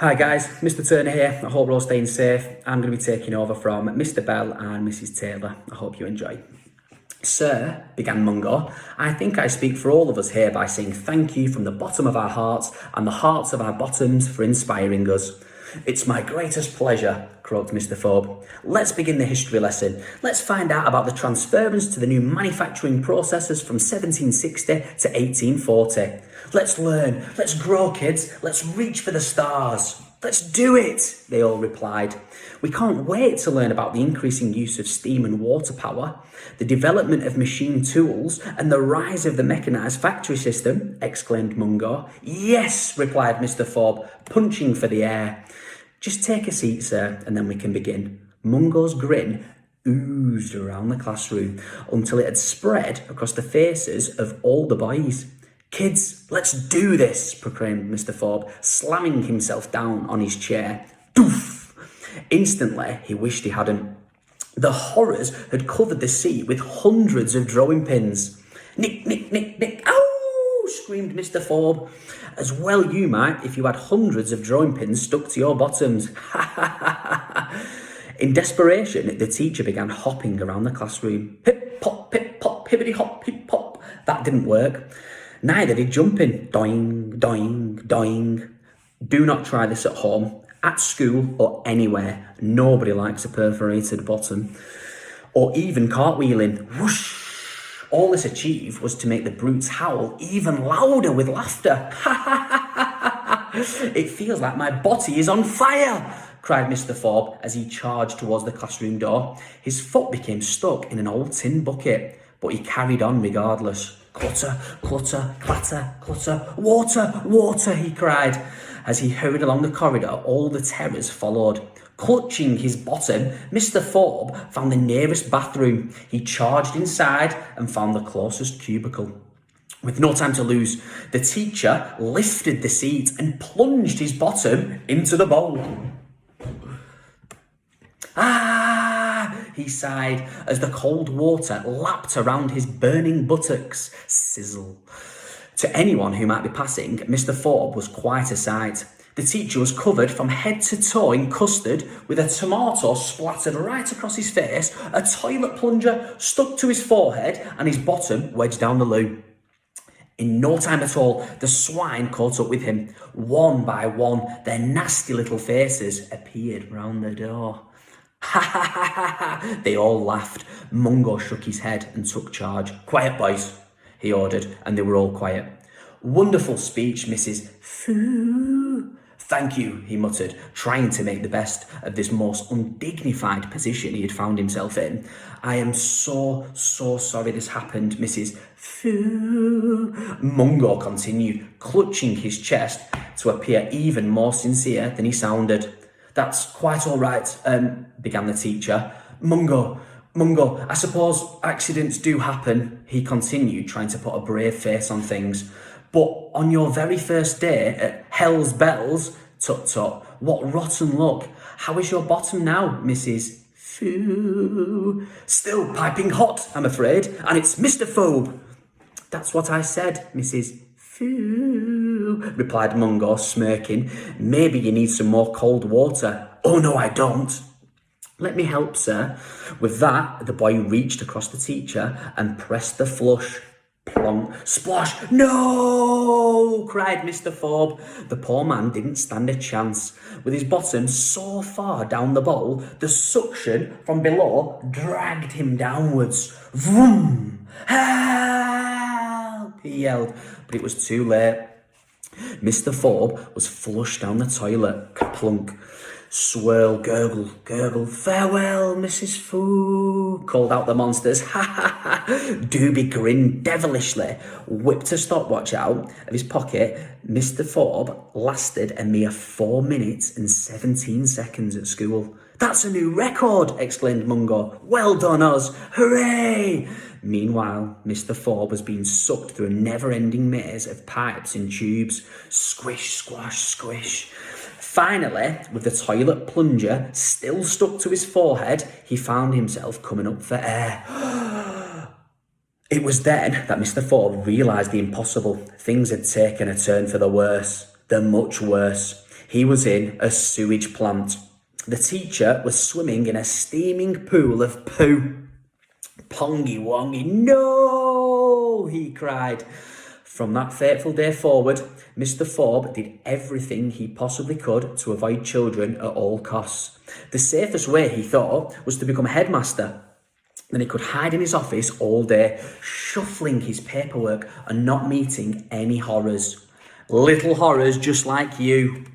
Hi guys, Mr. Turner here. I hope we're all staying safe. I'm going to be taking over from Mr. Bell and Mrs. Taylor. I hope you enjoy. Sir, began Mungo, I think I speak for all of us here by saying thank you from the bottom of our hearts and the hearts of our bottoms for inspiring us. It's my greatest pleasure, croaked Mr. Phobe. Let's begin the history lesson. Let's find out about the transference to the new manufacturing processes from 1760 to 1840. Let's learn. Let's grow, kids. Let's reach for the stars. Let's do it, they all replied. We can't wait to learn about the increasing use of steam and water power, the development of machine tools, and the rise of the mechanised factory system, exclaimed Mungo. Yes, replied Mr. Phobe, punching for the air. Just take a seat, sir, and then we can begin. Mungo's grin oozed around the classroom until it had spread across the faces of all the boys. Kids, let's do this, proclaimed Mr. Phobe, slamming himself down on his chair. Doof! Instantly, he wished he hadn't. The horrors had covered the seat with hundreds of drawing pins. Nick, nick, nick, nick, ow! Screamed Mr. Phobe. As well you might if you had hundreds of drawing pins stuck to your bottoms. In desperation, the teacher began hopping around the classroom. Hip, pop, hippity hop, hip, pop. That didn't work. Neither did jumping. Doing, doing, doing. Do not try this at home, at school, or anywhere. Nobody likes a perforated bottom. Or even cartwheeling. Whoosh! All this achieved was to make the brutes howl even louder with laughter. It feels like my body is on fire, cried Mr. Phobe as he charged towards the classroom door. His foot became stuck in an old tin bucket, but he carried on regardless. Clutter, clutter, clatter, clutter, water, water, he cried. As he hurried along the corridor, all the terrors followed. Clutching his bottom, Mr. Phobe found the nearest bathroom. He charged inside and found the closest cubicle. With no time to lose, the teacher lifted the seat and plunged his bottom into the bowl. Ah, he sighed as the cold water lapped around his burning buttocks. Sizzle. To anyone who might be passing, Mr. Phobe was quite a sight. The teacher was covered from head to toe in custard, with a tomato splattered right across his face, a toilet plunger stuck to his forehead, and his bottom wedged down the loo. In no time at all, the swine caught up with him. One by one, their nasty little faces appeared round the door. Ha ha ha ha ha! They all laughed. Mungo shook his head and took charge. Quiet, boys, he ordered, and they were all quiet. Wonderful speech, Mrs. Foo. Thank you, he muttered, trying to make the best of this most undignified position he had found himself in. I am so sorry this happened, Mrs. Foo. Mungo continued, clutching his chest to appear even more sincere than he sounded. That's quite all right, began the teacher. Mungo, I suppose accidents do happen, he continued, trying to put a brave face on things. But on your very first day at Hell's Bells, tut-tut, what rotten luck. How is your bottom now, Mrs. Foo? Still piping hot, I'm afraid, and it's Mr. Phobe. That's what I said, Mrs. Foo, replied Mungo, smirking. Maybe you need some more cold water. Oh, no, I don't. Let me help, sir. With that, the boy reached across the teacher and pressed the flush. Plonk, splash, no! Cried Mr. Phobe. The poor man didn't stand a chance. With his bottom so far down the bowl, the suction from below dragged him downwards. Vroom! Help! He yelled, but it was too late. Mr. Phobe was flushed down the toilet. Plunk. Swirl, gurgle, gurgle. Farewell, Mrs. Foo, called out the monsters. Ha ha ha. Doobie grinned devilishly, whipped a stopwatch out of his pocket. Mr. Phobe lasted a mere 4 minutes and 17 seconds at school. That's a new record, exclaimed Mungo. Well done, us. Hooray! Meanwhile, Mr. Phobe was being sucked through a never-ending maze of pipes and tubes. Squish, squash, squish. Finally, with the toilet plunger still stuck to his forehead, he found himself coming up for air. It was then that Mr. Phobe realised the impossible. Things had taken a turn for the worse, the much worse. He was in a sewage plant. The teacher was swimming in a steaming pool of poo. Pongy wongy, no, he cried. From that fateful day forward, Mr. Phobe did everything he possibly could to avoid children at all costs. The safest way, he thought, was to become a headmaster. Then he could hide in his office all day, shuffling his paperwork and not meeting any horrors. Little horrors just like you.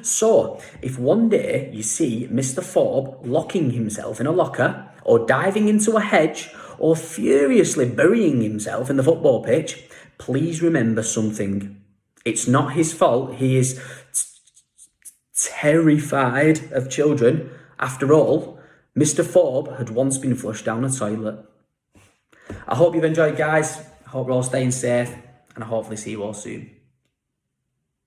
So, if one day you see Mr. Phobe locking himself in a locker, or diving into a hedge, or furiously burying himself in the football pitch, please remember something. It's not his fault. He is terrified of children. After all, Mr. Phobe had once been flushed down a toilet. I hope you've enjoyed, guys. I hope you're all staying safe, and I hopefully see you all soon.